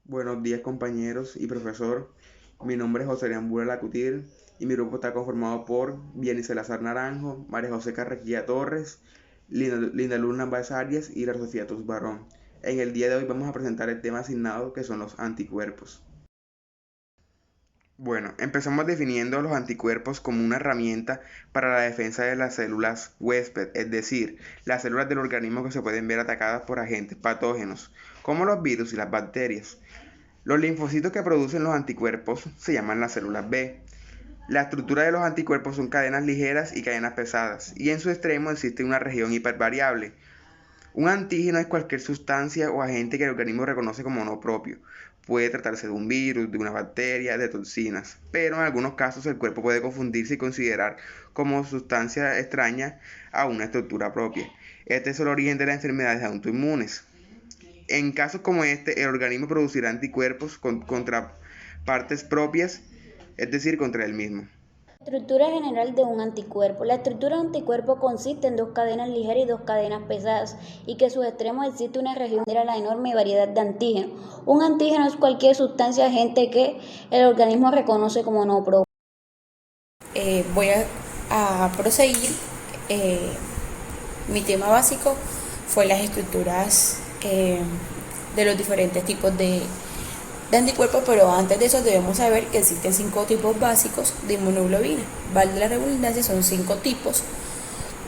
Buenos días compañeros y profesor. Mi nombre es José Bura Lacutir y mi grupo está conformado por Bienis Salazar Naranjo, María José Carrequilla Torres, Linda Luz Navas Arias y la Sofía Tus Barrón. En el día de hoy vamos a presentar el tema asignado que son los anticuerpos. Bueno, empezamos definiendo los anticuerpos como una herramienta para la defensa de las células huésped, es decir, las células del organismo que se pueden ver atacadas por agentes patógenos, como los virus y las bacterias. Los linfocitos que producen los anticuerpos se llaman las células B. La estructura de los anticuerpos son cadenas ligeras y cadenas pesadas, y en su extremo existe una región hipervariable. Un antígeno es cualquier sustancia o agente que el organismo reconoce como no propio. Puede tratarse de un virus, de una bacteria, de toxinas, pero en algunos casos el cuerpo puede confundirse y considerar como sustancia extraña a una estructura propia. Este es el origen de las enfermedades autoinmunes. En casos como este, el organismo producirá anticuerpos contra partes propias, es decir, contra él mismo. Estructura general de un anticuerpo. La estructura de un anticuerpo consiste en dos cadenas ligeras y dos cadenas pesadas, y que en sus extremos existe una región de la enorme variedad de antígenos. Un antígeno es cualquier sustancia agente que el organismo reconoce como no propio. Voy a proseguir. Mi tema básico fue las estructuras de los diferentes tipos de anticuerpos, pero antes de eso debemos saber que existen 5 tipos básicos de inmunoglobina. Vale la redundancia, son 5 tipos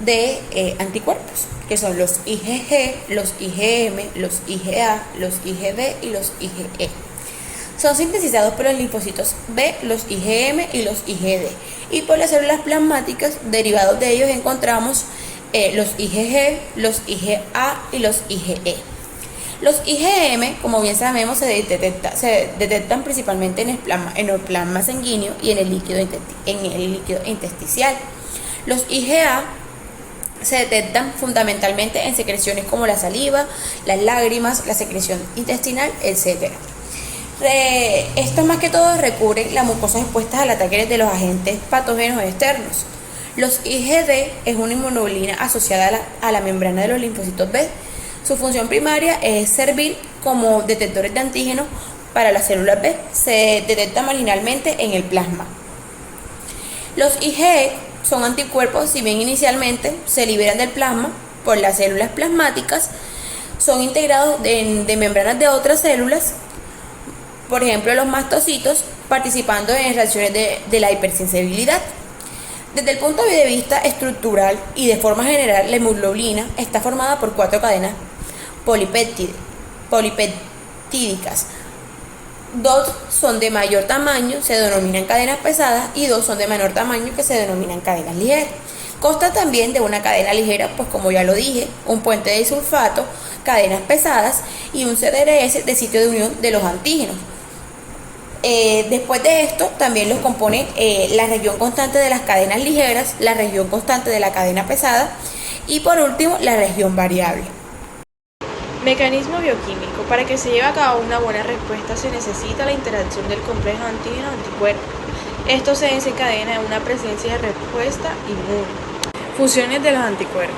de anticuerpos, que son los IgG, los IgM, los IgA, los IgB y los IgE. Son sintetizados por los linfocitos B, los IgM y los IgD, y por las células plasmáticas. Derivados de ellos encontramos los IgG, los IgA y los IgE. Los IgM, como bien sabemos, se detectan principalmente en el plasma sanguíneo y en el líquido intersticial. Los IgA se detectan fundamentalmente en secreciones como la saliva, las lágrimas, la secreción intestinal, etc. Esto más que todo recurren las mucosas expuestas al ataque de los agentes patógenos externos. Los IgD es una inmunoglobulina asociada a la membrana de los linfocitos B. Su función primaria es servir como detectores de antígenos para las células B. Se detecta marginalmente en el plasma. Los IgE son anticuerpos, si bien inicialmente se liberan del plasma por las células plasmáticas, son integrados de membranas de otras células, por ejemplo los mastocitos, participando en reacciones de la hipersensibilidad. Desde el punto de vista estructural y de forma general, la hemoglobina está formada por 4 cadenas polipeptídicas. 2 son de mayor tamaño, se denominan cadenas pesadas, y 2 son de menor tamaño, que se denominan cadenas ligeras. Consta también de una cadena ligera, pues como ya lo dije, un puente de disulfato, cadenas pesadas y un CDRS de sitio de unión de los antígenos. Después de esto también los compone la región constante de las cadenas ligeras, la región constante de la cadena pesada y por último la región variable. Mecanismo bioquímico. Para que se lleve a cabo una buena respuesta se necesita la interacción del complejo antígeno-anticuerpo. Esto se desencadena en una presencia de respuesta inmune. Funciones de los anticuerpos.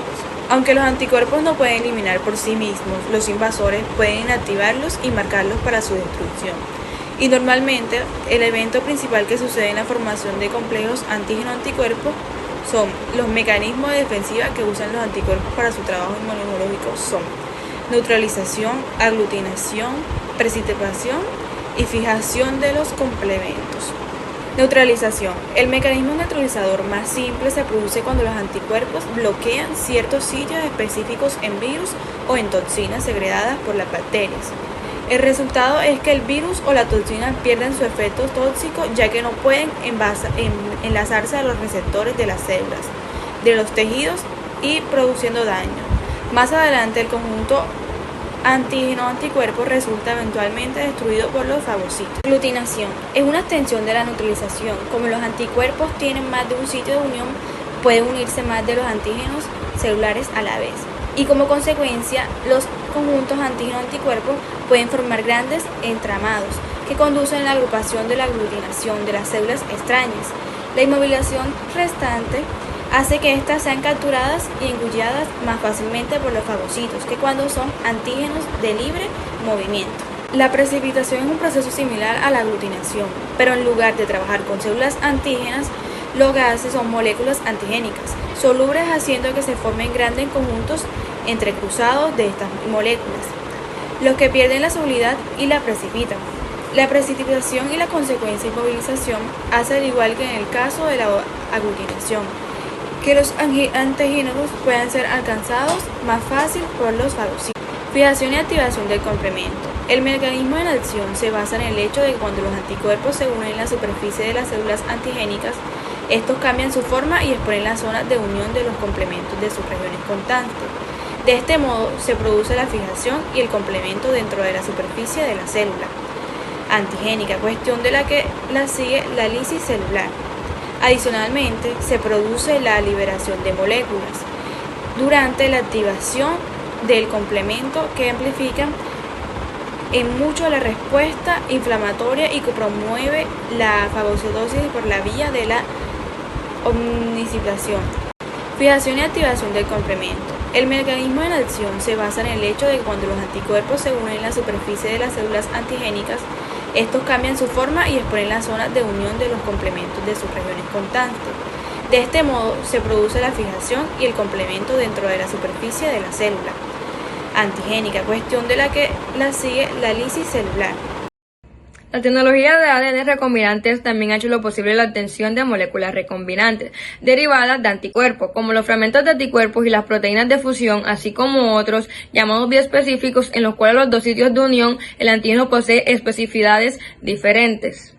Aunque los anticuerpos no pueden eliminar por sí mismos, los invasores pueden inactivarlos y marcarlos para su destrucción. Y normalmente el evento principal que sucede en la formación de complejos antígeno-anticuerpo son los mecanismos de defensiva que usan los anticuerpos para su trabajo inmunológico son neutralización, aglutinación, precipitación y fijación de los complementos. Neutralización. El mecanismo neutralizador más simple se produce cuando los anticuerpos bloquean ciertos sitios específicos en virus o en toxinas segregadas por las bacterias. El resultado es que el virus o la toxina pierden su efecto tóxico, ya que no pueden enlazarse a los receptores de las células, de los tejidos, y produciendo daño. Más adelante, el conjunto antígeno-anticuerpo resulta eventualmente destruido por los fagocitos. Aglutinación es una extensión de la neutralización. Como los anticuerpos tienen más de un sitio de unión, pueden unirse más de los antígenos celulares a la vez. Y como consecuencia, los conjuntos antígeno-anticuerpos pueden formar grandes entramados que conducen a la agrupación de la aglutinación de las células extrañas. La inmovilización restante hace que éstas sean capturadas y engulladas más fácilmente por los fagocitos que cuando son antígenos de libre movimiento. La precipitación es un proceso similar a la aglutinación, pero en lugar de trabajar con células antígenas, lo que hace son moléculas antigénicas, solubles haciendo que se formen grandes conjuntos entrecruzados de estas moléculas, los que pierden la solubilidad y la precipitan. La precipitación y la consecuencia inmovilización hace al igual que en el caso de la aglutinación, que los antígenos puedan ser alcanzados más fácil por los fagocitos. Fijación y activación del complemento. El mecanismo de acción se basa en el hecho de que cuando los anticuerpos se unen en la superficie de las células antigénicas, estos cambian su forma y exponen las zonas de unión de los complementos de sus regiones constantes. De este modo se produce la fijación y el complemento dentro de la superficie de la célula antigénica, cuestión de la que la sigue la lisis celular. Adicionalmente, se produce la liberación de moléculas durante la activación del complemento que amplifican en mucho la respuesta inflamatoria y que promueve la fagocitosis por la vía de la omnicipación. Fijación y activación del complemento. El mecanismo de acción se basa en el hecho de que cuando los anticuerpos se unen en la superficie de las células antigénicas, estos cambian su forma y exponen las zonas de unión de los complementos de sus regiones constantes. De este modo se produce la fijación y el complemento dentro de la superficie de la célula antigénica, cuestión de la que la sigue la lisis celular. La tecnología de ADN recombinantes también ha hecho lo posible la obtención de moléculas recombinantes derivadas de anticuerpos, como los fragmentos de anticuerpos y las proteínas de fusión, así como otros llamados bioespecíficos, en los cuales los dos sitios de unión el antígeno posee especificidades diferentes.